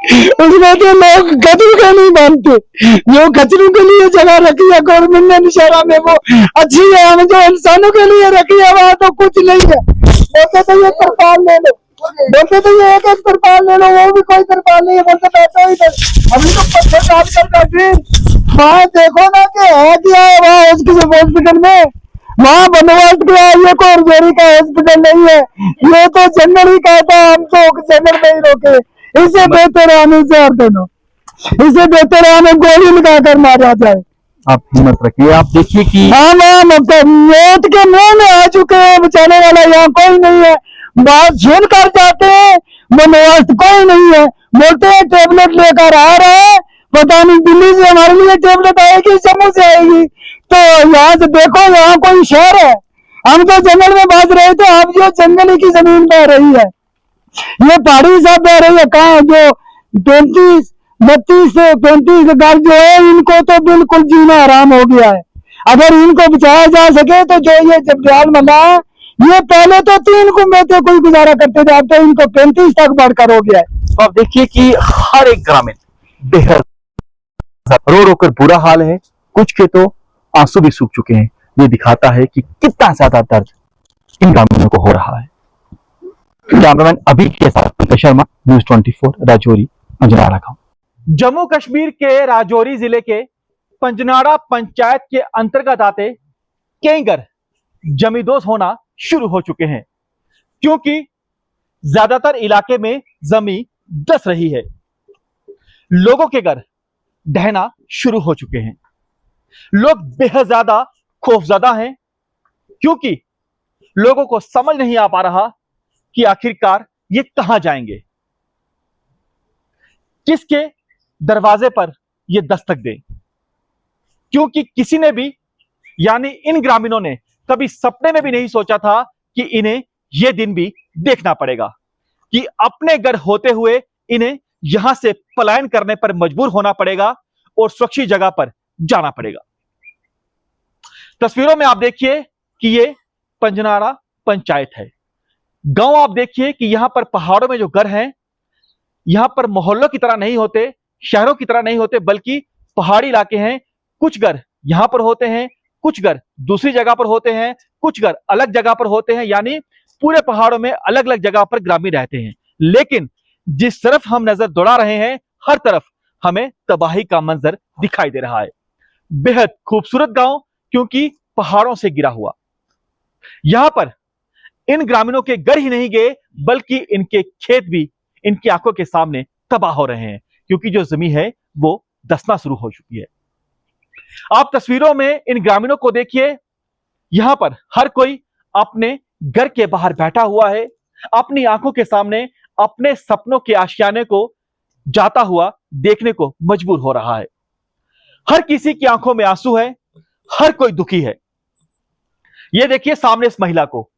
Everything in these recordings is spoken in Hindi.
उसमें तो लोग कचरू का नहीं मानते। जो कचरू के लिए जगह रखी है गवर्नमेंट ने निशारा में वो अच्छी है, हम जो इंसानों के लिए रखी है वहाँ तो कुछ नहीं है। बोलते तो ये तिरपाल ले लो, बोलते तो ये एक एक तिरपाल ले लो, वो भी कोई तिरपाल नहीं है, बोलते बैठो इधर। अभी तो पत्थर काट कर बैठे वहाँ, देखो ना कि है क्या है वहाँ हॉस्पिटल में। वहाँ बंदोबस्त किया है, ये कोई रजौरी का हॉस्पिटल नहीं है, ये तो जंगल ही कहता है, हम तो जंगल में ही रोके। इससे बेहतर है हमें जहर दे दो, इससे बेहतर है हमें गोली लगा कर मारा जाए। आप हिम्मत रखिए। आप देखिए कि हाँ मौत के मुंह में आ चुके हैं, बचाने वाला यहाँ कोई नहीं है। बात सुन कर जाते हैं, बंदोबस्त कोई नहीं है। बोलते हैं टेबलेट लेकर आ रहे हैं, पता नहीं दिल्ली से हमारे लिए टेबलेट आएगी, जम्मू से आएगी। तो यहाँ से देखो, यहाँ कोई शहर है? हम तो जंगल में बाज रहे थे, अब जो जंगल की जमीन बह रही है, ये पहाड़ी सब बह रही है। कहाँ जो 32 घर जो है, इनको तो बिल्कुल जीना आराम हो गया है। अगर इनको बचाया जा सके तो जो ये जगदयाल मल्ला है, ये पहले तो 3 कुंबे थे, कोई गुजारा करते थे, अब तो इनको 35 तक बढ़कर हो गया है। तो आप देखिए कि हर एक ग्रामीण बेहद रो रो कर बुरा हाल है। कुछ के तो आंसू भी सूख चुके हैं। ये दिखाता है कि कितना ज्यादा दर्द इन ग्रामीणों को हो रहा है। कैमरामैन अभी के साथ पंकज शर्मा, न्यूज़ 24 राजौरी, पंजनाड़ा गांव। जम्मू कश्मीर के राजौरी जिले के पंजनाड़ा पंचायत के अंतर्गत आते कई घर जमींदोज होना शुरू हो चुके हैं, क्योंकि ज्यादातर इलाके में जमीन धंस रही है। लोगों के घर ढहना शुरू हो चुके हैं। लोग बेहद ज्यादा खौफजदा हैं, क्योंकि लोगों को समझ नहीं आ पा रहा कि आखिरकार ये कहां जाएंगे, किसके दरवाजे पर ये दस्तक दें। क्योंकि किसी ने भी, यानी इन ग्रामीणों ने कभी सपने में भी नहीं सोचा था कि इन्हें यह दिन भी देखना पड़ेगा, कि अपने घर होते हुए इन्हें यहां से पलायन करने पर मजबूर होना पड़ेगा और सुरक्षित जगह पर जाना पड़ेगा। तस्वीरों में आप देखिए कि ये पंजनाड़ा पंचायत है। गांव आप देखिए कि यहां पर पहाड़ों में जो घर हैं, यहां पर मोहल्लों की तरह नहीं होते, शहरों की तरह नहीं होते, बल्कि पहाड़ी इलाके हैं। कुछ घर यहां पर होते हैं, कुछ घर दूसरी जगह पर होते हैं, कुछ घर अलग जगह पर होते हैं, यानी पूरे पहाड़ों में अलग अलग जगह पर ग्रामीण रहते हैं। लेकिन जिस तरफ हम नजर दौड़ा रहे हैं, हर तरफ हमें तबाही का मंजर दिखाई दे रहा है। बेहद खूबसूरत गांव, क्योंकि पहाड़ों से गिरा हुआ। यहां पर इन ग्रामीणों के घर ही नहीं गए, बल्कि इनके खेत भी इनकी आंखों के सामने तबाह हो रहे हैं, क्योंकि जो जमीन है वो धंसना शुरू हो चुकी है। आप तस्वीरों में इन ग्रामीणों को देखिए। यहां पर हर कोई अपने घर के बाहर बैठा हुआ है, अपनी आंखों के सामने अपने सपनों के आशियाने को जाता हुआ देखने को मजबूर हो रहा है। हर किसी की आंखों में आंसू है, हर कोई दुखी है। यह देखिए सामने इस महिला को,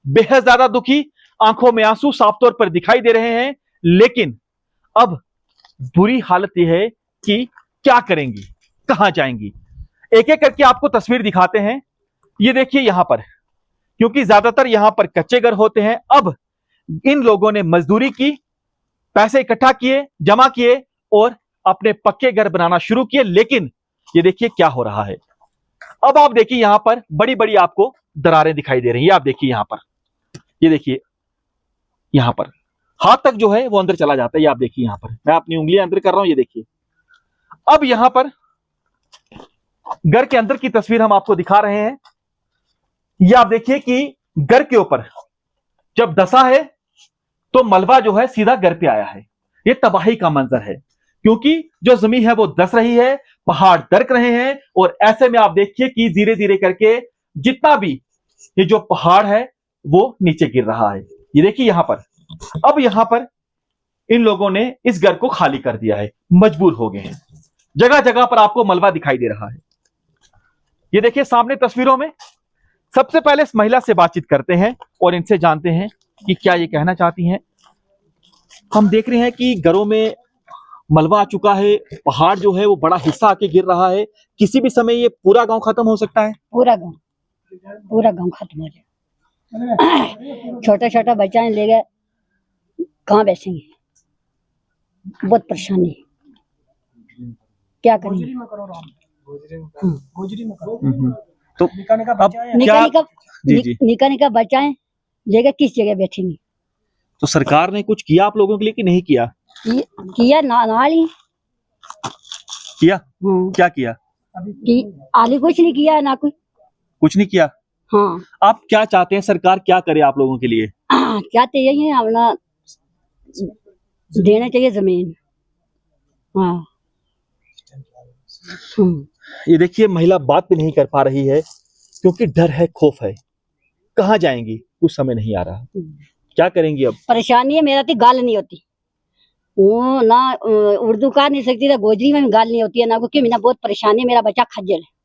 बेहद ज्यादा दुखी, आंखों में आंसू साफ तौर पर दिखाई दे रहे हैं। लेकिन अब बुरी हालत यह है कि क्या करेंगी, कहां जाएंगी। एक एक करके आपको तस्वीर दिखाते हैं। ये देखिए यहां पर, क्योंकि ज्यादातर यहां पर कच्चे घर होते हैं, अब इन लोगों ने मजदूरी की, पैसे इकट्ठा किए, जमा किए और अपने पक्के घर बनाना शुरू किए। लेकिन ये देखिए क्या हो रहा है। अब आप देखिए यहां पर बड़ी बड़ी आपको दरारें दिखाई दे रही है। आप देखिए यहां पर, ये देखिए यहां पर हाथ तक जो है वो अंदर चला जाता है। ये आप देखिए यहां पर, मैं अपनी उंगलियां अंदर कर रहा हूं, ये देखिए। अब यहां पर घर के अंदर की तस्वीर हम आपको दिखा रहे हैं। ये आप देखिए कि घर के ऊपर जब धंसा है तो मलबा जो है सीधा घर पे आया है। ये तबाही का मंजर है, क्योंकि जो जमीन है वो धंस रही है, पहाड़ दरक रहे हैं, और ऐसे में आप देखिए कि धीरे धीरे करके जितना भी ये जो पहाड़ है वो नीचे गिर रहा है। ये देखिए यहां पर, अब यहां पर इन लोगों ने इस घर को खाली कर दिया है, मजबूर हो गए हैं। जगह जगह पर आपको मलबा दिखाई दे रहा है। ये देखिए सामने तस्वीरों में। सबसे पहले इस महिला से बातचीत करते हैं और इनसे जानते हैं कि क्या ये कहना चाहती हैं। हम देख रहे हैं कि घरों में मलबा आ चुका है, पहाड़ जो है वो बड़ा हिस्सा आके गिर रहा है। किसी भी समय ये पूरा गांव खत्म हो सकता है। पूरा गांव खत्म हो जाए। छोटा छोटा बच्चा ले गए, कहाँ बैठेंगे। बहुत परेशानी है। क्या करें? तो अब क्या निका निका बचाएं, जगह किस जगह बैठेंगे? तो सरकार ने कुछ किया आप लोगों के लिए कि नहीं किया? किया नाल ही किया? क्या किया? कि आली कुछ नहीं किया ना कुछ नहीं किया। हाँ आप क्या चाहते हैं सरकार क्या करे आप लोगों के लिए? चाहते यही है अपना देना चाहिए जमीन। हाँ ये देखिए महिला बात भी नहीं कर पा रही है क्योंकि डर है, खौफ है। कहाँ जाएंगी कुछ समझ नहीं आ रहा, क्या करेंगी अब? परेशानी है, मेरा तो गाल नहीं होती, वो ना उर्दू का नहीं सकती, तो गोजरी में भी गाल नहीं होती है ना, क्योंकि मेरा बहुत परेशानी है, मेरा बच्चा खज्जल है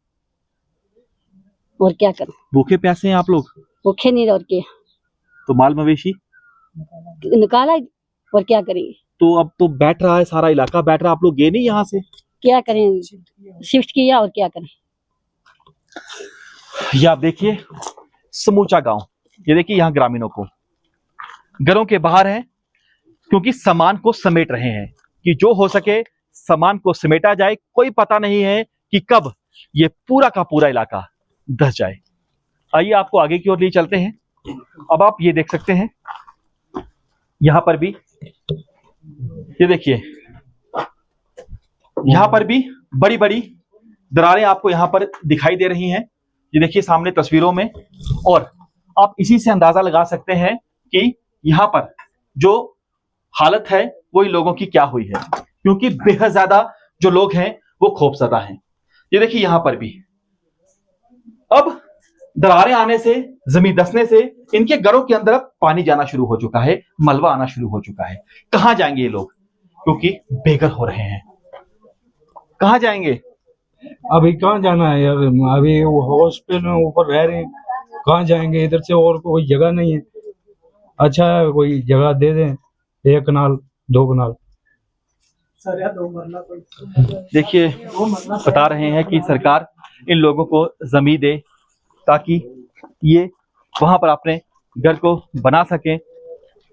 और क्या करूं। भूखे प्यासे हैं आप लोग? भूखे नहीं और क्या, तो माल मवेशी निकाला और क्या करेंगे। तो अब तो बैठ रहा है, सारा इलाका बैठ रहा है, आप लोग गए नहीं यहाँ से? क्या करें, शिफ्ट किया और क्या करें। ये आप देखिए समूचा गांव, ये देखिए यहाँ ग्रामीणों को घरों के बाहर हैं क्योंकि सामान को समेट रहे हैं कि जो हो सके सामान को समेटा जाए। कोई पता नहीं है कि कब ये पूरा का पूरा इलाका धस जाए। आइए आपको आगे की ओर ले चलते हैं। अब आप ये देख सकते हैं यहां पर भी, ये देखिए यहां पर भी बड़ी बड़ी दरारें आपको यहां पर दिखाई दे रही हैं। ये देखिए सामने तस्वीरों में, और आप इसी से अंदाजा लगा सकते हैं कि यहां पर जो हालत है वो इन लोगों की क्या हुई है, क्योंकि बेहद ज्यादा जो लोग हैं वो खौफजदा हैं। ये देखिए यहां पर भी अब दरारें आने से, जमीन धंसने से इनके घरों के अंदर पानी जाना शुरू हो चुका है, मलबा आना शुरू हो चुका है। कहां जाएंगे ये लोग, क्योंकि बेघर हो रहे हैं। कहां जाएंगे? अभी कहाँ जाना है यार, अभी वो हॉस्पिटल में ऊपर रह रहे हैं, कहाँ जाएंगे, इधर से और कोई जगह नहीं है। अच्छा है कोई जगह दे दें, 1 कनाल 2 कनाल। देखिए बता रहे हैं कि सरकार इन लोगों को जमीन दे ताकि ये वहां पर अपने घर को बना सकें।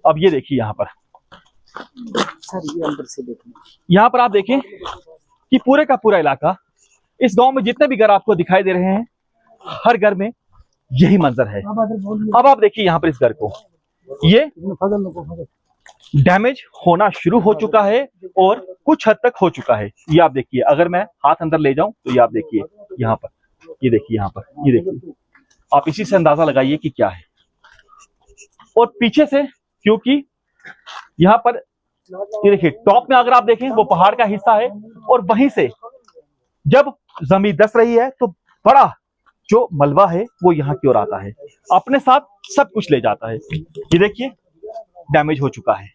अब ये देखिए यहाँ पर यहाँ पर आप देखें कि पूरे का पूरा इलाका, इस गांव में जितने भी घर आपको दिखाई दे रहे हैं, हर घर में यही मंजर है। अब आप देखिए यहाँ पर इस घर को, ये डैमेज होना शुरू हो चुका है और कुछ हद तक हो चुका है। ये आप देखिए, अगर मैं हाथ अंदर ले जाऊं तो ये आप देखिए यहाँ पर, ये देखिए यहाँ पर, ये देखिए, आप इसी से अंदाजा लगाइए कि क्या है। और पीछे से, क्योंकि यहाँ पर ये देखिए टॉप में अगर आप देखें वो पहाड़ का हिस्सा है, और वहीं से जब जमीन धंस रही है तो बड़ा जो मलबा है वो यहाँ की ओर आता है, अपने साथ सब कुछ ले जाता है। ये देखिए डैमेज हो चुका है,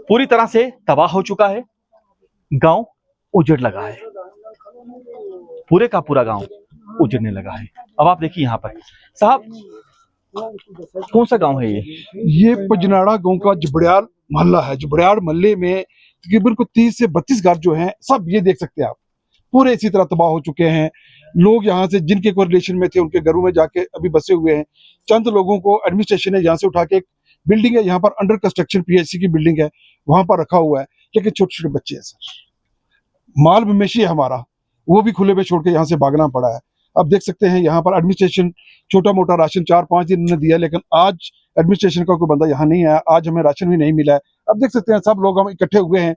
पूरी तरह से तबाह हो चुका है, गांव उजड़ लगा है, पूरे का पूरा गांव उजड़ने लगा है। अब आप देखिए यहाँ पर साहब, कौन सा गांव है ये पजनाड़ा गांव का जुबड़ियाल मोहल्ला है। जुबड़ियाल मोहल्ले में तकरीबन को 30 से 32 घर जो हैं, सब ये देख सकते हैं आप, पूरे इसी तरह तबाह हो चुके हैं। लोग यहाँ से जिनके कोई रिलेशन में थे उनके घरों में जाके अभी बसे हुए हैं। चंद लोगों को एडमिनिस्ट्रेशन ने यहाँ से उठा के, एक बिल्डिंग है यहाँ पर अंडर कंस्ट्रक्शन पीएचसी की बिल्डिंग है, वहां पर रखा हुआ है, क्योंकि छोटे छोटे बच्चे हैं सर, माल मवेशी है हमारा, वो भी खुले में छोड़ के यहाँ से भागना पड़ा है। अब देख सकते हैं यहाँ पर एडमिनिस्ट्रेशन छोटा मोटा राशन 4-5 दिन ने दिया, लेकिन आज एडमिनिस्ट्रेशन का कोई बंदा यहाँ नहीं आया, आज हमें राशन भी नहीं मिला है। अब देख सकते हैं सब लोग हम इकट्ठे हुए हैं।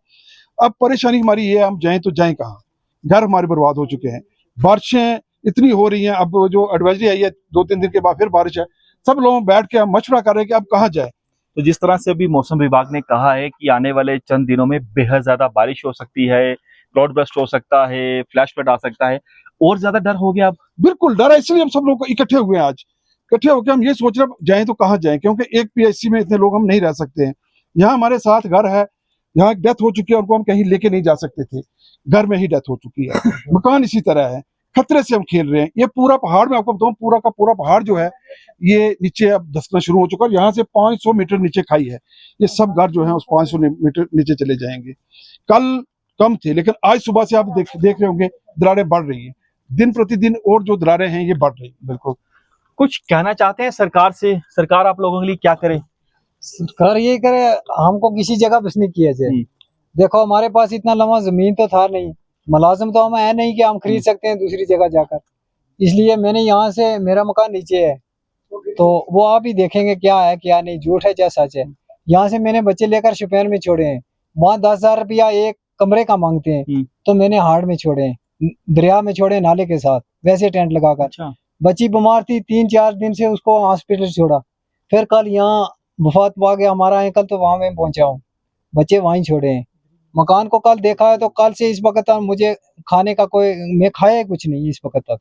अब परेशानी हमारी ये है, हम जाएं तो जाएं कहाँ, घर हमारे बर्बाद हो चुके हैं, बारिशें इतनी हो रही हैं। अब जो एडवाइजरी आई है 2-3 दिन के बाद फिर बारिश है, सब लोग बैठ के हम मशवरा कर रहे हैं कि अब कहाँ जाए। तो जिस तरह से अभी मौसम विभाग ने कहा है कि आने वाले चंद दिनों में बेहद ज्यादा बारिश हो सकती है, क्लाउड बर्स्ट हो सकता है, फ्लैश फ्लड आ सकता है, और ज्यादा डर हो गया अब। बिल्कुल डर है, इसलिए हम सब लोग इकट्ठे हुए हैं। आज इकट्ठे होकर हम ये सोच रहे हैं जाएं तो कहाँ जाएं, क्योंकि एक पीएचसी में इतने लोग हम नहीं रह सकते हैं। यहाँ हमारे साथ घर है, यहाँ डेथ हो चुकी है, उनको हम कहीं लेके नहीं जा सकते थे, घर में ही डेथ हो चुकी है। मकान इसी तरह है, खतरे से हम खेल रहे हैं। ये पूरा पहाड़ में आपको बताऊं, पूरा का पूरा पहाड़ जो है ये नीचे अब धंसना शुरू हो चुका है। यहाँ से 500 मीटर नीचे खाई है, ये सब घर जो है उस 500 मीटर नीचे चले जाएंगे। कल कम थे, लेकिन आज सुबह से आप देख रहे होंगे दरारें बढ़ रही हैं, दिन प्रतिदिन और जो दरारें हैं ये बढ़ रही हैं। बिल्कुल। कुछ कहना चाहते हैं सरकार से, सरकार आप लोगों के लिए क्या करे? सरकार ये करे, हमको किसी जगह बस नहीं किया जाए, देखो हमारे पास इतना लंबा जमीन तो था नहीं, मुलाजिम तो हम है नहीं कि हम खरीद सकते हैं दूसरी जगह जाकर, इसलिए मैंने यहाँ से, मेरा मकान नीचे है, तो वो आप ही देखेंगे क्या है क्या नहीं, झूठ है या सच है। यहाँ से मैंने बच्चे लेकर शुपैन में छोड़े हैं, वहाँ 10,000 रुपया एक कमरे का मांगते हैं, तो मैंने हाड़ में छोड़े हैं, दरिया में छोड़े नाले के साथ, वैसे टेंट लगाकर। अच्छा। बच्ची बीमार थी, 3-4 दिन से उसको हॉस्पिटल छोड़ा, फिर कल यहाँ वफात पा गया हमारा अंकल, तो वहां मैं पहुंचा हूँ, बच्चे वहीं छोड़े हैं। मकान को कल देखा है, तो कल से इस वक्त तक मुझे खाने का कोई, मैं खाया कुछ नहीं इस वक्त तक,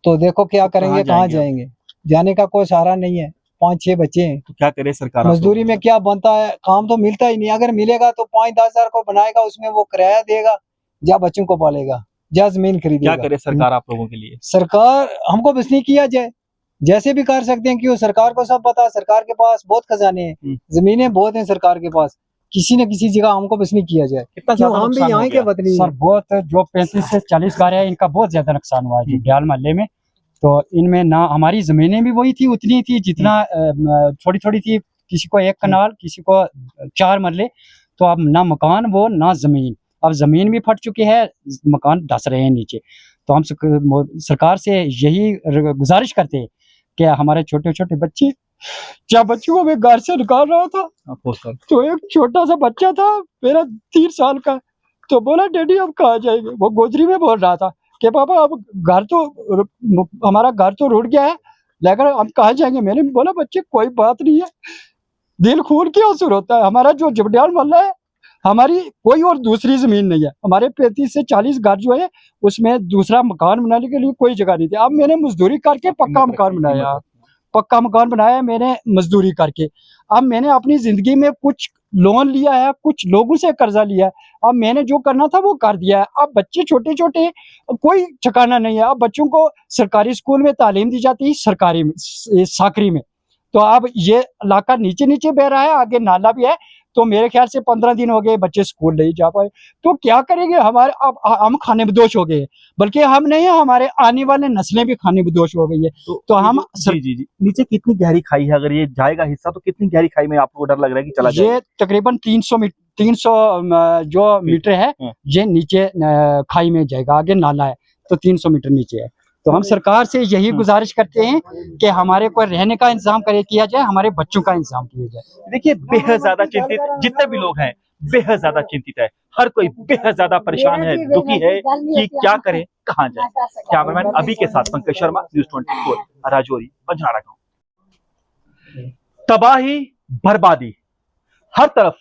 तो देखो क्या करेंगे, कहाँ जाएंगे, जाने का कोई सहारा नहीं है, 5-6 बच्चे हैं, तो क्या करे सरकार? मजदूरी में क्या बनता है, काम तो मिलता ही नहीं, अगर मिलेगा तो 5-10 हजार को बनाएगा, उसमें वो किराया देगा या बच्चों को पालेगा या जमीन खरीदेगा। क्या करे सरकार आप लोगों के लिए? सरकार हमको बस नहीं किया जाए, जैसे भी कर सकते हैं, क्यों सरकार को सब पता है, सरकार के पास बहुत खजाने हैं, जमीनें बहुत हैं सरकार के पास, किसी न किसी जगह हमको बस नहीं किया जाए। कितना क्यों ज्यादा हम भी नुकसान हो यहाँ के गया? वतनी सर बहुत, जो 35 से 40 घर है इनका बहुत ज्यादा नुकसान हुआ है जुब्याल मोहल्ले में। तो इनमें ना हमारी जमीनें भी वही थी, उतनी थी जितना थोड़ी थोड़ी थी, किसी को 1 कनाल, किसी को 4 मरले, तो अब ना मकान वो ना जमीन, अब जमीन भी फट चुकी है, मकान धस रहे हैं नीचे। तो हम सरकार से यही गुजारिश करते हैं कि हमारे छोटे छोटे बच्चे, क्या बच्चों को मैं घर से निकाल रहा था, तो एक छोटा सा बच्चा था मेरा 3 साल का, तो बोला डैडी अब कहाँ जाएंगे, वो गोजरी में बोल रहा था कि पापा अब घर तो, हमारा घर तो रुट गया है, लेकर हम कहाँ जाएंगे। मैंने बोला बच्चे कोई बात नहीं है, दिल खून की आंसू होता है, हमारा जो जबडियाल मोहल्ला है, हमारी कोई और दूसरी जमीन नहीं है, हमारे 35 से 40 घर जो है उसमें दूसरा मकान बनाने के लिए कोई जगह नहीं थी। अब मैंने मजदूरी करके पक्का मकान बनाया मैंने मजदूरी करके। अब मैंने अपनी जिंदगी में कुछ लोन लिया है, कुछ लोगों से कर्जा लिया है, अब मैंने जो करना था वो कर दिया है। अब बच्चे छोटे छोटे, कोई ठिकाना नहीं है, अब बच्चों को सरकारी स्कूल में तालीम दी जाती है, सरकारी में, साकरी में, तो अब ये इलाका नीचे नीचे बह रहा है, आगे नाला भी है, तो मेरे ख्याल से 15 दिन हो गए बच्चे स्कूल नहीं जा पाए, तो क्या करेंगे, हमारे अब हम खाने बदोश हो गए, बल्कि हम नहीं, हमारे आने वाले नस्लें भी खाने बदोश हो गई है। तो हम जी नीचे कितनी गहरी खाई है? अगर ये जाएगा हिस्सा तो कितनी गहरी खाई में आपको डर लग रहा है कि चला जाए? ये तकरीबन 300 जो मीटर है, ये नीचे खाई में जाएगा, आगे नाला है, तो 300 मीटर नीचे है। तो हम सरकार से यही गुजारिश करते हैं कि हमारे को रहने का इंतजाम किया जाए, हमारे बच्चों का इंतजाम किया जाए। देखिए बेहद ज्यादा चिंतित जितने भी लोग हैं, बेहद ज्यादा चिंतित है, हर कोई बेहद ज्यादा परेशान है, दुखी है कि क्या करे, कहाँ जाए। कैमरामैन अभी के साथ पंकज शर्मा, न्यूज़ 24, राजौरी, बंजारा गांव। तबाही, बर्बादी हर तरफ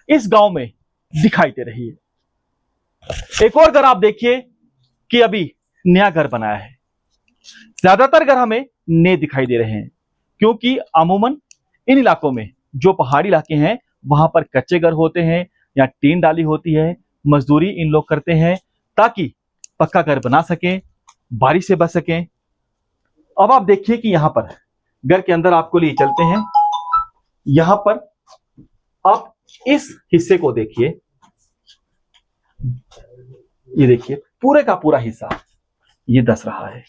इस गांव में दिखाई दे रही है। एक और घर आप देखिए कि अभी नया घर बनाया है। ज्यादातर घर हमें नए दिखाई दे रहे हैं, क्योंकि अमूमन इन इलाकों में जो पहाड़ी इलाके हैं वहां पर कच्चे घर होते हैं या टीन डाली होती है, मजदूरी इन लोग करते हैं ताकि पक्का घर बना सकें, बारिश से बच सकें। अब आप देखिए कि यहां पर घर के अंदर आपको लिए चलते हैं, यहां पर आप इस हिस्से को देखिए, ये देखिए पूरे का पूरा हिस्सा ये धस रहा है।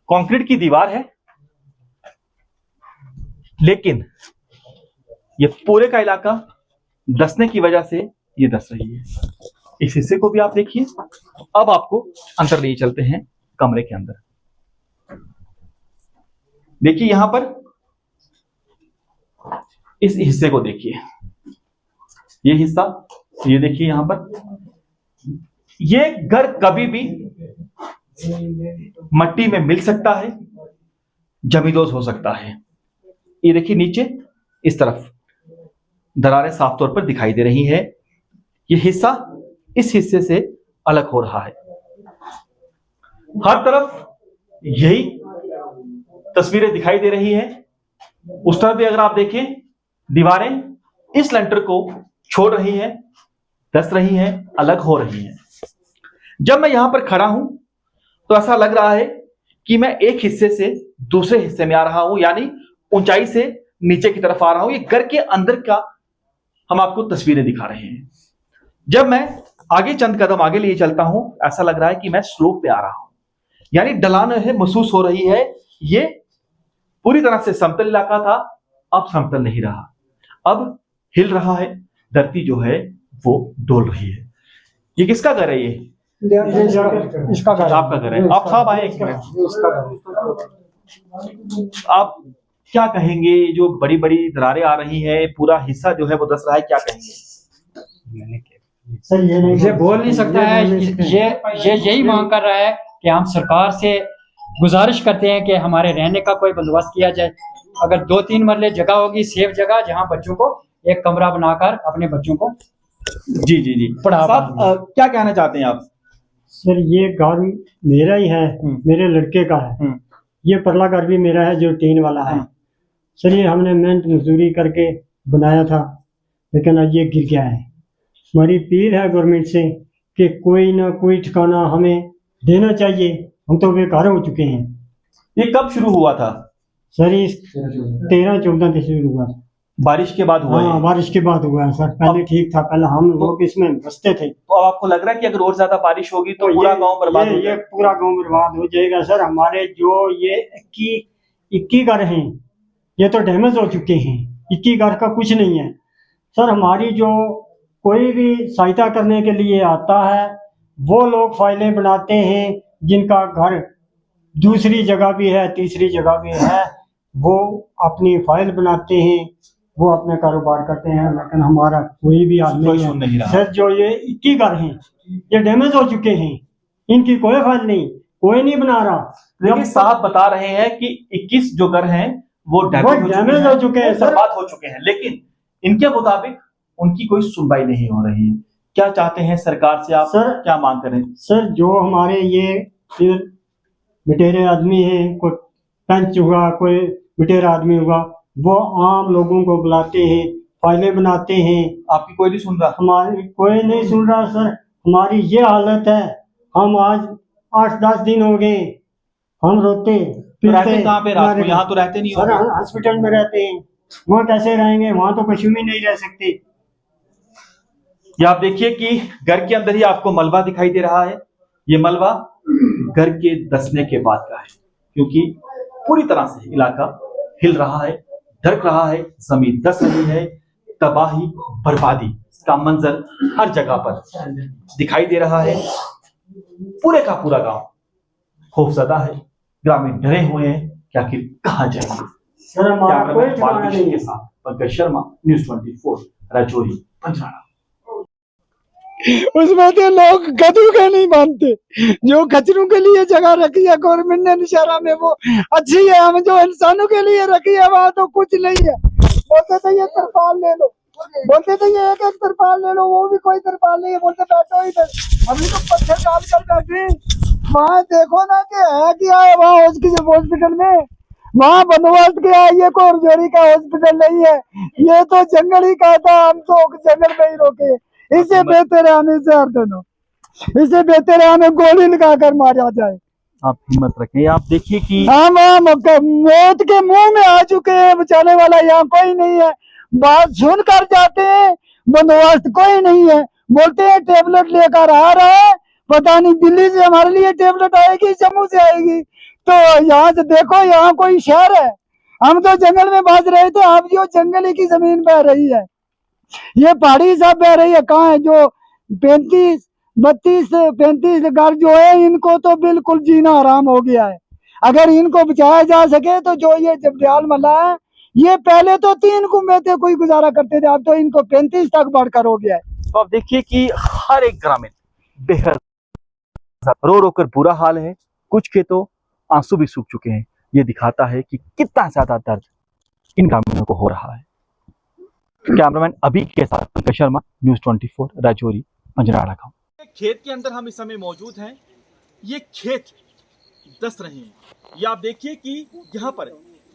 कंक्रीट की दीवार है, लेकिन ये पूरे का इलाका धंसने की वजह से ये धंस रही है। इस हिस्से को भी आप देखिए। अब आपको अंदर लिए चलते हैं कमरे के अंदर। देखिए यहां पर इस हिस्से को देखिए, ये हिस्सा, ये देखिए यहां पर ये घर कभी भी मट्टी में मिल सकता है, जमींदोज हो सकता है। ये देखिए नीचे इस तरफ दरारें साफ तौर पर दिखाई दे रही है। ये हिस्सा इस हिस्से से अलग हो रहा है। हर तरफ यही तस्वीरें दिखाई दे रही है। उस तरफ भी अगर आप देखें, दीवारें इस लेंटर को छोड़ रही हैं, धंस रही हैं, अलग हो रही हैं। जब मैं यहां पर खड़ा हूं तो ऐसा लग रहा है कि मैं एक हिस्से से दूसरे हिस्से में आ रहा हूं, यानी ऊंचाई से नीचे की तरफ आ रहा हूं। ये घर के अंदर का हम आपको तस्वीरें दिखा रहे हैं। जब मैं आगे चंद कदम आगे लिए चलता हूं, ऐसा लग रहा है कि मैं स्लोप पे आ रहा हूं, यानी ढलान है महसूस हो रही है। ये पूरी तरह से समतल इलाका था, अब समतल नहीं रहा, अब हिल रहा है। धरती जो है वो डोल रही है। ये किसका घर है? ये इसका घर आपका घर है। आप साहब आए एक मिनट। इसका घर। आप क्या कहेंगे? जो बड़ी बड़ी दरारें आ रही है, पूरा हिस्सा जो है वो धस रहा है, क्या कहेंगे? सर ये बोल नहीं सकता है। ये यही मांग कर रहा है कि हम सरकार से गुजारिश करते हैं कि हमारे रहने का कोई बंदोबस्त किया जाए। अगर 2-3 मरले जगह होगी, सेफ जगह, जहां बच्चों को एक कमरा बनाकर अपने बच्चों को जी जी जी पढ़ा साहब, क्या कहना चाहते हैं आप? सर ये घर मेरा ही है, मेरे लड़के का है। ये परला घर भी मेरा है जो टीन वाला है। सर ये हमने मेहनत मजदूरी करके बनाया था, लेकिन आज ये गिर गया है। हमारी अपील है गवर्नमेंट से कि कोई ना कोई ठिकाना हमें देना चाहिए। हम तो बेकार हो चुके हैं। ये कब शुरू हुआ था? सर इस 13-14 से शुरू हुआ था। बारिश के बाद हुआ हाँ, है? बारिश के बाद हुआ है सर। पहले ठीक था, पहले हम लोग इसमें बसते थे। तो अब आपको लग रहा है कि अगर और ज्यादा बारिश होगी तो पूरा गांव बर्बाद हो ये जाएगा? पूरा गांव बर्बाद हो जाएगा सर। हमारे जो ये 21 घर हैं, ये तो डैमेज हो चुके हैं। 21 घर का कुछ नहीं है सर। हमारी जो कोई भी सहायता करने के लिए आता है, वो लोग फाइलें बनाते हैं, जिनका घर दूसरी जगह भी है, तीसरी जगह भी है, वो अपनी फाइल बनाते हैं, वो अपने कारोबार करते हैं। लेकिन हमारा कोई भी आदमी कोई नहीं सुन नहीं रहा। सर। जो ये 21 घर हैं, ये डैमेज हो चुके हैं। इनकी कोई फाइल नहीं, कोई नहीं बना रहा। लेकिन साहब बता रहे हैं कि 21 जो घर हैं वो डैमेज हो चुके हैं सर। बर्बाद हो चुके हैं, लेकिन इनके मुताबिक उनकी कोई सुनवाई नहीं हो रही है। क्या चाहते हैं सरकार से आप? सर क्या मांग करें? सर जो हमारे ये मिटेरे आदमी हैं, कोई पंच हुआ, कोई मिटेरा आदमी हुआ, वो आम लोगों को बुलाते हैं, फाइलें बनाते हैं। आपकी कोई नहीं सुन रहा? हमारी कोई नहीं सुन रहा सर। हमारी ये हालत है। हम आज 8-10 दिन हो गए, हम रोते तो रहते कहाँ पे रात को? यहाँ तो रहते नहीं सर। होंगे। हॉस्पिटल में रहते हैं, वहाँ कैसे रहेंगे? वहाँ तो पशु भी नहीं रह सकते। ये आप देखिए कि घर के अंदर ही आपको मलबा दिखाई दे रहा है। ये मलबा घर के धंसने के बाद का है, क्योंकि पूरी तरह से इलाका हिल रहा है, धड़क रहा है, जमीन धंस रही है। तबाही, बर्बादी का मंजर हर जगह पर दिखाई दे रहा है। पूरे का पूरा गांव खौफजदा है, ग्रामीण डरे हुए हैं कि आखिर कहां जाएंगे। सर हमारा कोई कैमरामैन ठिकाना बालकृष्ण नहीं के है। साथ पंकज शर्मा, न्यूज़ 24, राजौरी, पंचनाड़ा। उसमें तो लोग गधों के नहीं मानते। जो कचरों के लिए जगह रखी है गवर्नमेंट ने निशारा में, वो अच्छी है। हम जो इंसानों के लिए रखी है वहाँ तो कुछ नहीं है। बोलते थे ये तिरपाल ले लो, बोलते थे ये एक तिरपाल ले लो, वो भी कोई तिरपाल नहीं है। बोलते बैठो इधर, अभी तो पत्थर डाल कर बैठे। वहाँ देखो ना कि है क्या है वहाँ हॉस्पिटल में। वहाँ बंदोबस्त क्या है? ये कोई रजौरी का हॉस्पिटल नहीं है, ये तो जंगल ही का था। हम तो जंगल में ही रोके। इससे बेहतर है हमें शहर दोनों, इससे बेहतर है हमें गोली लगा कर मारा जाए। आप हिम्मत रखें। आप देखिए कि हम मौत के मुंह में आ चुके हैं, बचाने वाला यहाँ कोई नहीं है। बात सुन कर जाते हैं, बंदोबस्त कोई नहीं है। बोलते हैं टेबलेट लेकर आ रहा है, पता नहीं दिल्ली से हमारे लिए टेबलेट आएगी, जम्मू से आएगी। तो यहाँ से देखो, यहाँ कोई शहर है? हम तो जंगल में बस रहे थे, अब जो जंगल की जमीन बह रही है, ये पहाड़ी सब बह रही है। कहाँ है जो 32-33 घर जो है, इनको तो बिल्कुल जीना आराम हो गया है। अगर इनको बचाया जा सके तो जो ये जबड्याल मल्ला है, ये पहले तो 3 कुंबे थे, कोई गुजारा करते थे, अब तो इनको 35 तक बढ़कर हो गया है। तो आप देखिए कि हर एक ग्रामीण बेहद रो रो कर बुरा हाल है। कुछ के तो आंसू भी सूख चुके हैं। ये दिखाता है कि कितना ज्यादा दर्द इन ग्रामीणों को हो रहा है। कैमरामैन अभी के साथ पंकज शर्मा, न्यूज़ 24, राजौरी, पंचनाड़ा गांव। खेत के अंदर हम इस समय मौजूद हैं। ये खेत धंस रहे हैं। ये आप देखिए कि यहाँ पर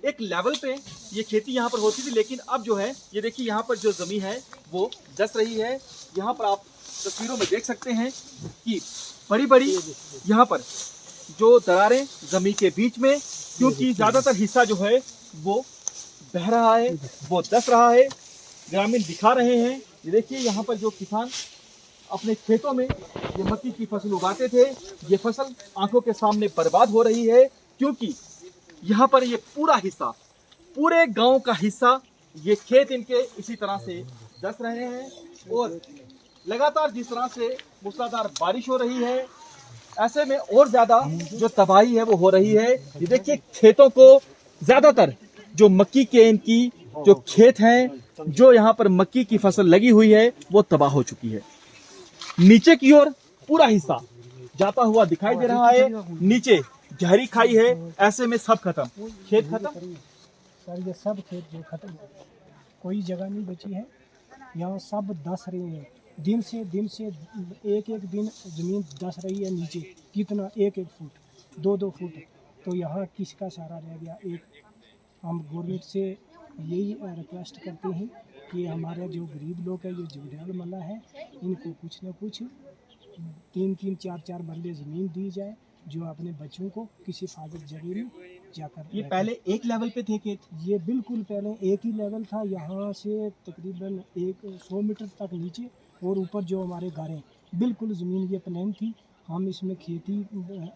एक लेवल पे ये खेती यहाँ पर होती थी, लेकिन अब जो है ये देखिए यहाँ पर जो जमीन है वो धंस रही है। यहाँ पर आप तस्वीरों में देख सकते हैं कि बड़ी बड़ी यहाँ पर जो दरारें जमीन के बीच में, क्योंकि ज्यादातर हिस्सा जो है वो बह रहा है, वो धंस रहा है। ग्रामीण दिखा रहे हैं। ये देखिए यहाँ पर जो किसान अपने खेतों में ये मक्की की फसल उगाते थे, ये फसल आंखों के सामने बर्बाद हो रही है, क्योंकि यहाँ पर ये पूरा हिस्सा, पूरे गांव का हिस्सा, ये खेत इनके इसी तरह से धस रहे हैं और लगातार जिस तरह से मूसलाधार बारिश हो रही है, ऐसे में और ज्यादा जो तबाही है वो हो रही है। ये देखिए खेतों को, ज्यादातर जो मक्की के इनकी जो खेत हैं, जो यहाँ पर मक्की की फसल लगी हुई है वो तबाह हो चुकी है। नीचे की ओर पूरा हिस्सा जाता हुआ दिखाई दे रहा है, नीचे गहरी खाई है, ऐसे में सब खत्म, खेत खत्म। सर ये सब खेत जो खत्म हो गए, कोई जगह नहीं बची है, यहाँ सब धस रहे हैं। दिन से एक एक दिन ज़मीन धस रही है नीचे, कितना 1-1 फुट 2-2 फुट। तो यहाँ किसका सहारा रह गया? एक हम गवर्नमेंट से यही रिक्वेस्ट करते हैं कि हमारे जो गरीब लोग हैं, जो जुबड़ियाल मल्ला है, इनको कुछ न कुछ 3-3 4-4 बल्ले ज़मीन दी जाए, जो अपने बच्चों को किसी हिफाजत जगह में जाकर। ये पहले एक लेवल पे थे खेत? ये बिल्कुल पहले एक ही लेवल था, यहाँ से तकरीबन 100 मीटर तक नीचे, और ऊपर जो हमारे घर हैं बिल्कुल ज़मीन ये प्लेन थी। हम इसमें खेती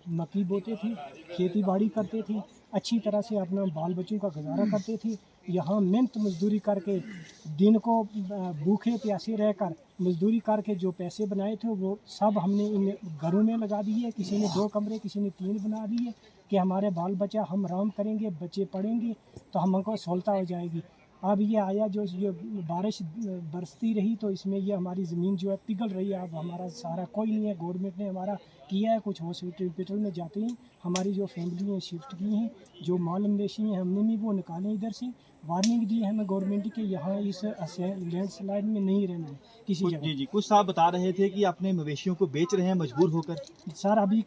मक्की बोते थे, खेती बाड़ी करते थे, अच्छी तरह से अपना बाल बच्चों का गुजारा करते थे। यहाँ मेहनत मजदूरी करके दिन को भूखे प्यासे रहकर मजदूरी करके जो पैसे बनाए थे वो सब हमने इन घरों में लगा दिए। किसी ने 2 कमरे, किसी ने 3 बना दिए कि हमारे बाल बच्चा हम आराम करेंगे, बच्चे पढ़ेंगे तो हमको सहूलता हो जाएगी। अब ये आया जो बारिश बरसती रही तो इसमें ये हमारी ज़मीन जो है पिघल रही है। अब हमारा सहारा कोई नहीं है। गवर्नमेंट ने हमारा किया है, कुछ हॉस्पिटल में जाते हैं, हमारी जो फैमिली है शिफ्ट की हैं, जो माल मवेशी हैं हमने भी वो निकाले इधर से। वार्निंग दी है हमें गवर्नमेंट के यहाँ इस लैंडस्लाइड में नहीं रहना है किसी जगह। जी, कुछ साहब बता रहे थे कि अपने मवेशियों को बेच रहे हैं मजबूर होकर। सर अभी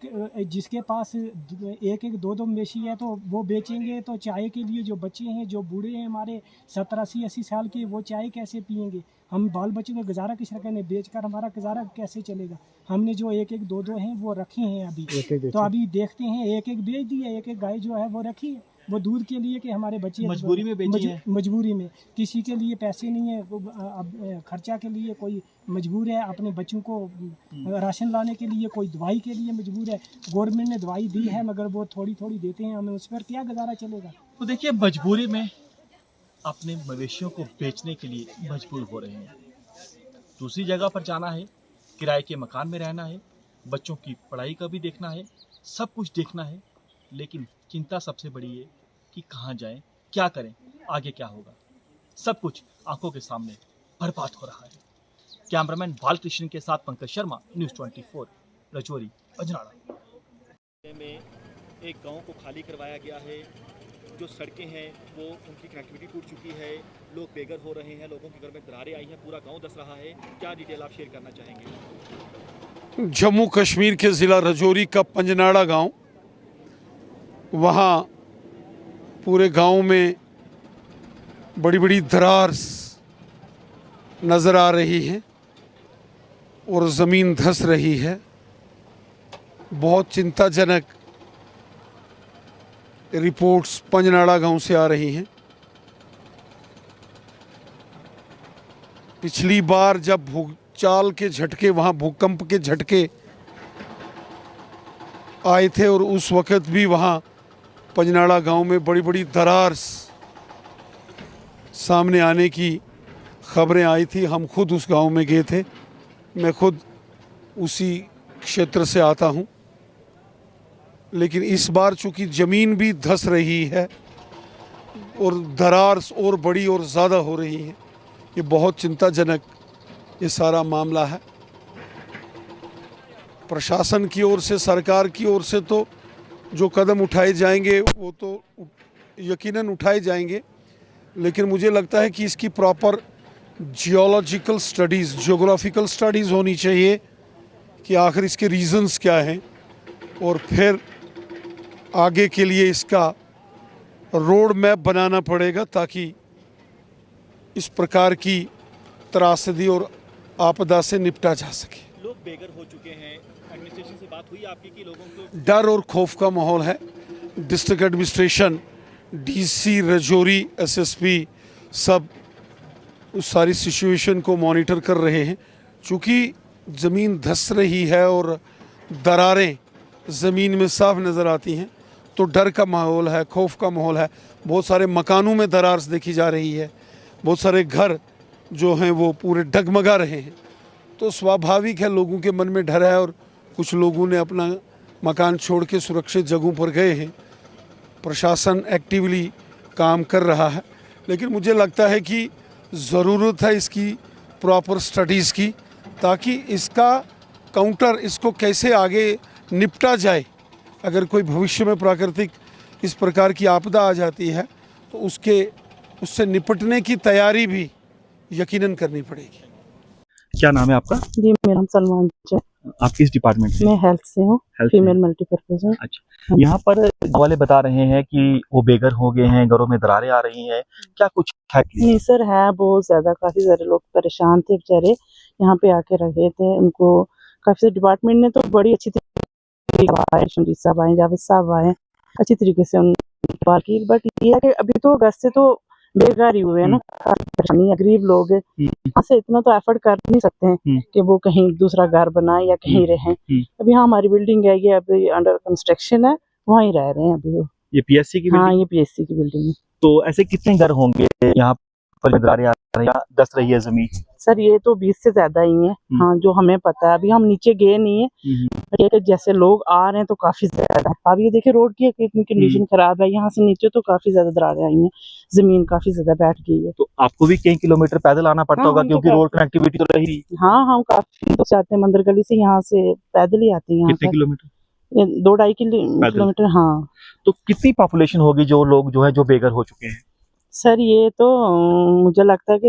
जिसके पास 1-1 2-2 मवेशी है तो वो बेचेंगे, तो चाय के लिए जो बच्चे हैं, जो बूढ़े हैं हमारे 70-80 साल के, वो चाय कैसे पियेंगे? हम बाल बच्चों का गुजारा किस रकम ने बेचकर हमारा गुजारा कैसे चलेगा? हमने जो 1-1 2-2 हैं वो रखे हैं अभी, तो अभी देखते हैं 1-1 बेच दिए, 1-1 गाय जो है वो रखी है, वो दूध के लिए कि हमारे बच्चे मजबूरी में बेची है। मजबूरी में, किसी के लिए पैसे नहीं है, अब खर्चा के लिए कोई मजबूर है, अपने बच्चों को राशन लाने के लिए, कोई दवाई के लिए मजबूर है। गवर्नमेंट ने दवाई दी है मगर वो थोड़ी थोड़ी देते हैं, हमें उस पर क्या गुजारा चलेगा? तो देखिए मजबूरी में अपने मवेशियों को बेचने के लिए मजबूर हो रहे हैं। दूसरी जगह पर जाना है, किराए के मकान में रहना है, बच्चों की पढ़ाई का भी देखना है, सब कुछ देखना है, लेकिन चिंता सबसे बड़ी है कि कहाँ जाएं, क्या करें, आगे क्या होगा। सब कुछ आंखों के सामने बर्बाद हो रहा है। कैमरामैन बालकृष्ण के साथ पंकज शर्मा, न्यूज़ 24, रजौरी, अजनाड़ा। में एक गांव को खाली करवाया गया है, जो सड़कें हैं वो उनकी कनेक्टिविटी टूट चुकी है, लोग बेघर हो रहे हैं, लोगों के घर में दरारें आई हैं, पूरा गांव धंस रहा है। क्या डिटेल आप शेयर करना चाहेंगे? जम्मू कश्मीर के ज़िला रजौरी का पंजनाड़ा गांव, वहाँ पूरे गांव में बड़ी बड़ी दरार नज़र आ रही है और ज़मीन धंस रही है। बहुत चिंताजनक रिपोर्ट्स पंजनाड़ा गांव से आ रही हैं। पिछली बार जब भूचाल के झटके, वहाँ भूकंप के झटके आए थे और उस वक़्त भी वहाँ पंजनाड़ा गांव में बड़ी बड़ी दरार सामने आने की खबरें आई थी। हम खुद उस गांव में गए थे, मैं खुद उसी क्षेत्र से आता हूं। लेकिन इस बार चूँकि ज़मीन भी धंस रही है और दरार और बड़ी और ज़्यादा हो रही है, ये बहुत चिंताजनक ये सारा मामला है। प्रशासन की ओर से, सरकार की ओर से तो जो कदम उठाए जाएंगे वो तो यकीनन उठाए जाएंगे, लेकिन मुझे लगता है कि इसकी proper geological studies, geographical studies होनी चाहिए कि आखिर इसके रीज़न्स क्या हैं, और फिर आगे के लिए इसका रोड मैप बनाना पड़ेगा ताकि इस प्रकार की त्रासदी और आपदा से निपटा जा सके। लोग बेघर हो चुके हैं, एडमिनिस्ट्रेशन से बात हुई आपकी कि लोगों को डर और खौफ का माहौल है। District administration, DC Rajouri, SSP सब उस सारी सिचुएशन को मॉनिटर कर रहे हैं। चूँकि ज़मीन धंस रही है और दरारें ज़मीन में साफ नज़र आती हैं, तो डर का माहौल है, खौफ का माहौल है। बहुत सारे मकानों में दरार देखी जा रही है, बहुत सारे घर जो हैं वो पूरे डगमगा रहे हैं। तो स्वाभाविक है लोगों के मन में डर है और कुछ लोगों ने अपना मकान छोड़ के सुरक्षित जगहों पर गए हैं। प्रशासन एक्टिवली काम कर रहा है, लेकिन मुझे लगता है कि ज़रूरत है इसकी प्रॉपर स्टडीज़ की, ताकि इसका काउंटर, इसको कैसे आगे निपटा जाए। अगर कोई भविष्य में प्राकृतिक इस प्रकार की आपदा आ जाती है तो उससे निपटने की तैयारी भी यकीनन करनी पड़ेगी। क्या नाम है आपका? जी, मेरा नाम सलमान है। आप किस डिपार्टमेंट से? मैं हेल्थ से हूँ, हेल्थ फीमेल मल्टीपर्पज हूँ। अच्छा, यहाँ पर वाले बता रहे हैं कि वो बेघर हो गए हैं, घरों में दरारें आ रही हैं, क्या कुछ है? नहीं सर, है बहुत ज्यादा, काफी सारे लोग परेशान थे बेचारे, यहाँ पे आके रहे थे। उनको काफी सारे डिपार्टमेंट ने तो बड़ी अच्छी तरीके आए, शमरीत साहब आए, जावेद साहब आए, अच्छी तरीके से उनकी बात की। बट ये है कि अभी तो अगस्त से तो बेघर ही हुए हैं ना, काफी परेशानी है, गरीब लोग हैं, यहाँ से इतना तो एफर्ट कर नहीं सकते हैं कि वो कहीं दूसरा घर बनाए या कहीं रहें। अभी हाँ, हमारी बिल्डिंग है, ये अभी अंडर कंस्ट्रक्शन है, वहाँ ही रह रहे हैं अभी वो। ये पीएससी की हाँ, बिल्डिंग? ये पीएससी की बिल्डिंग है। तो ऐसे कितने घर होंगे यहाँ पर दरारें आ रही हैं, दस रही है जमीन? सर ये तो 20 से ज्यादा ही है, हाँ, जो हमें पता है। अभी हम नीचे गए नहीं है, ये कि जैसे लोग आ रहे हैं तो काफी ज्यादा। अब ये देखिए रोड की कितनी कंडीशन खराब है, यहाँ से नीचे तो काफी ज्यादा दरारें आई हैं, जमीन काफी ज्यादा बैठ गई है। तो आपको भी कई किलोमीटर पैदल आना पड़ता होगा, क्योंकि रोड कनेक्टिविटी तो रही नहीं। हाँ, हम काफी तो जाते हैं, मंदिर गली से यहाँ से पैदल ही आते हैं। कितने किलोमीटर? 2-2.5 किलोमीटर। हाँ। तो कितनी पॉपुलेशन होगी जो लोग जो है जो बेघर हो चुके हैं? सर ये तो मुझे लगता है कि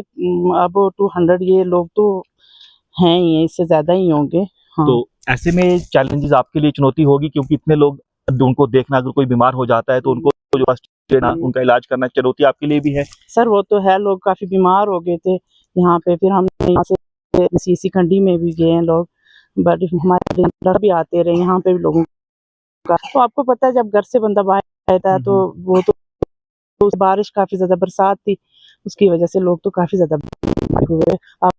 अब 200 ये लोग तो हैं ही, इससे ज्यादा ही होंगे। हाँ। तो ऐसे में चैलेंजेस आपके लिए चुनौती होगी, क्योंकि इतने लोग, उनको देखना, अगर कोई बीमार हो जाता है तो उनको जो फर्स्ट एड उनका इलाज करना, चुनौती आपके लिए भी है। सर वो तो है, लोग काफी बीमार हो गए थे यहाँ पे, फिर हमने यहाँ से सीसी खंडी में भी गए हैं लोग, बट हमारे अंदर भी आते रहे यहाँ पे भी लोगों का। तो आपको पता है, जब घर से बंदा बाहर रहता है तो वो तो बारिश, काफी ज्यादा बरसात थी, उसकी वजह से लोग तो काफी ज्यादा हुए। अब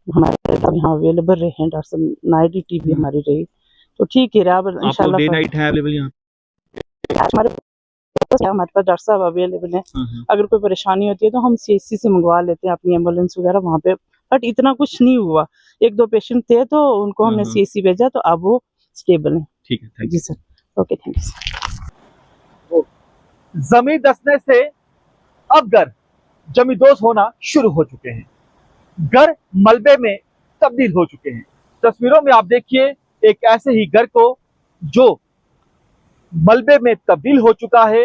हमारे यहाँ अवेलेबल रहे हैं डॉक्टर साहब, नाइट ड्यूटी भी हमारी रही, तो ठीक है। अब इंशाल्लाह डे नाइट है अवेलेबल यहाँ? हमारे पास डॉक्टर साहब अवेलेबल है। अगर कोई परेशानी होती है तो हम सीएससी से मंगवा लेते हैं अपनी एम्बुलेंस वगैरह वहाँ पे, बट इतना कुछ नहीं हुआ। 1-2 पेशेंट थे तो उनको हमने सीएससी भेजा, तो अब वो स्टेबल है। ठीक है, थैंक जी sir, okay, thank you sir. जमीन धंसने से अब घर जमींदोज होना शुरू हो चुके हैं, घर मलबे में तब्दील हो चुके हैं। तस्वीरों में आप देखिए एक ऐसे ही घर को जो मलबे में तब्दील हो चुका है।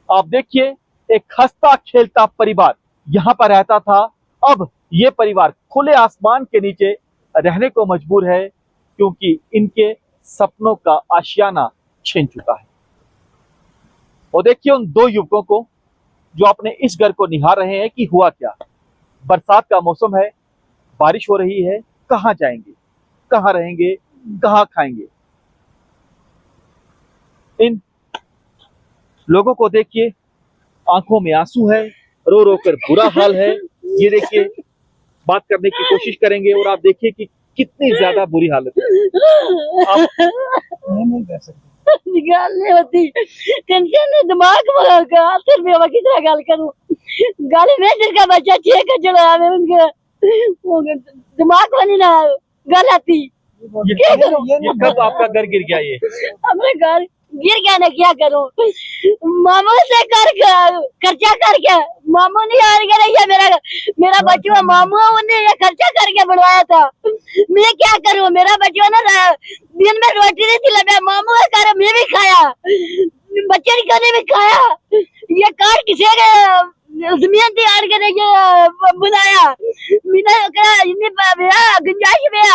आप देखिए एक हंसता खेलता परिवार यहाँ पर रहता था, अब ये परिवार खुले आसमान के नीचे रहने को मजबूर है, क्योंकि इनके सपनों का आशियाना छिन चुका है। और देखिए उन दो युवकों को जो अपने इस घर को निहार रहे हैं कि हुआ क्या। बरसात का मौसम है, बारिश हो रही है, कहां जाएंगे, कहां रहेंगे, कहां खाएंगे। इन लोगों को देखिए, आंखों में आंसू है, रो रो कर बुरा हाल है। ये देखिए, बात करने की कोशिश करेंगे और आप देखिए कि कितनी ज्यादा बुरी हालत है। आप नहीं कर सकते, गल नहीं होती, टेंशन दिमाग में फिर भी मैं कितना गल करूं। गल में जिसका बच्चा 6 का जड़ा है, उनके दिमाग में नहीं ना गल आती। क्या करूं? ये कब आपका घर गिर गया? ये हमने घर गिर गया ना, क्या करूं? मामू से खर्चा करके, मामू नहीं आ रही है, मेरा बच्चा मामू ने ये खर्चा करके बनवाया था। मैं क्या करूं? मेरा बच्चा ना दिन में रोटी नहीं खिलाया, मामू का कर मैं भी खाया, बच्चे ने कभी भी खाया। ये कार किसे जमीन थी आड़ के बुलाया, मेरा गुंजाइश में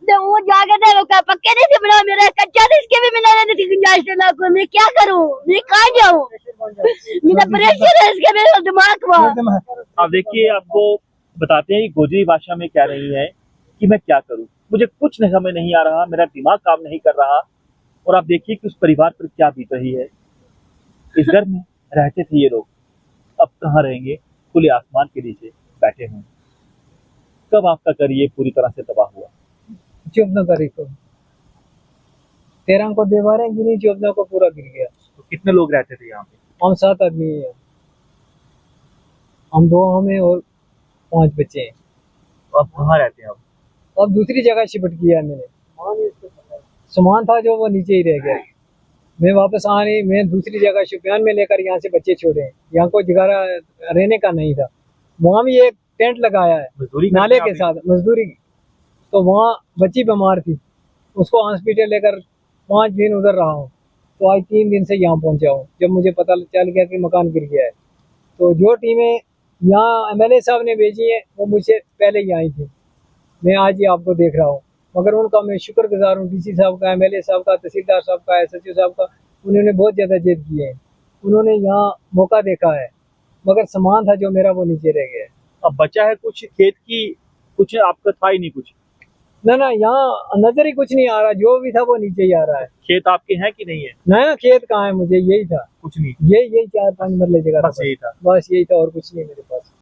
वो जाके थे, पक्के नहीं थे बना, मेरा कच्चा था, इसके भी मिला नहीं थी गुंजाइश ना को। मैं क्या करूं? मैं कहाँ जाऊं? मेरा प्रेशर है इसके मेरे दिमाग में। आप देखिए, आपको बताते हैं गोजरी भाषा में कह रही है कि मैं क्या करूं, मुझे कुछ समझ नहीं आ रहा, मेरा दिमाग काम नहीं कर रहा। और आप देखिए कि उस परिवार पर क्या बीत रही है। इस घर में रहते थे ये लोग, अब कहाँ रहेंगे? खुले आसमान के नीचे बैठे हैं। कब आपका घर ये पूरी तरह से तबाह हुआ? 14 को 13 को दीवारें गिरी, 14 को पूरा गिर गया। तो कितने लोग रहते थे यहाँ पे? हम 7 आदमी हैं, हम 2 हमें और 5 बच्चे हैं। आप कहाँ रहते हैं अब? अब दूसरी जगह शिफ्ट किया है मैंने। सामान था जो वो नीचे ही रह गया। मैं वापस आने मैं दूसरी जगह शुपियान में लेकर यहाँ से बच्चे छोड़े हैं। यहाँ कोई जगह रहने का नहीं था। वहाँ भी एक टेंट लगाया है मजदूरी नाले के साथ, मजदूरी की। तो वहाँ बच्ची बीमार थी, उसको हॉस्पिटल लेकर 5 दिन उधर रहा हूँ। तो आज 3 दिन से यहाँ पहुँचा हूँ जब मुझे पता चल गया कि मकान गिर गया है। तो जो टीमें यहाँ MLA साहब ने भेजी है वो मुझसे पहले ही आई थी। मैं आज ही आपको देख रहा हूँ, मगर उनका मैं शुक्रगुजार हूँ, DC साहब का, MLA साहब का, तहसीलदार साहब का, SHO साहब का। उन्होंने बहुत ज़्यादा जेद किए हैं। उन्होंने यहाँ मौका देखा है, मगर सामान था जो मेरा वो नीचे रह गया है। अब बचा है कुछ खेत की, कुछ आपका था ही नहीं कुछ? ना यहाँ नजर ही कुछ नहीं आ रहा, जो भी था वो नीचे ही आ रहा है। खेत आपके हैं कि नहीं है? नया खेत कहाँ है, मुझे यही था, कुछ नहीं, यही 4-5 मरले जगह बस यही था। बस यही था और कुछ नहीं मेरे पास।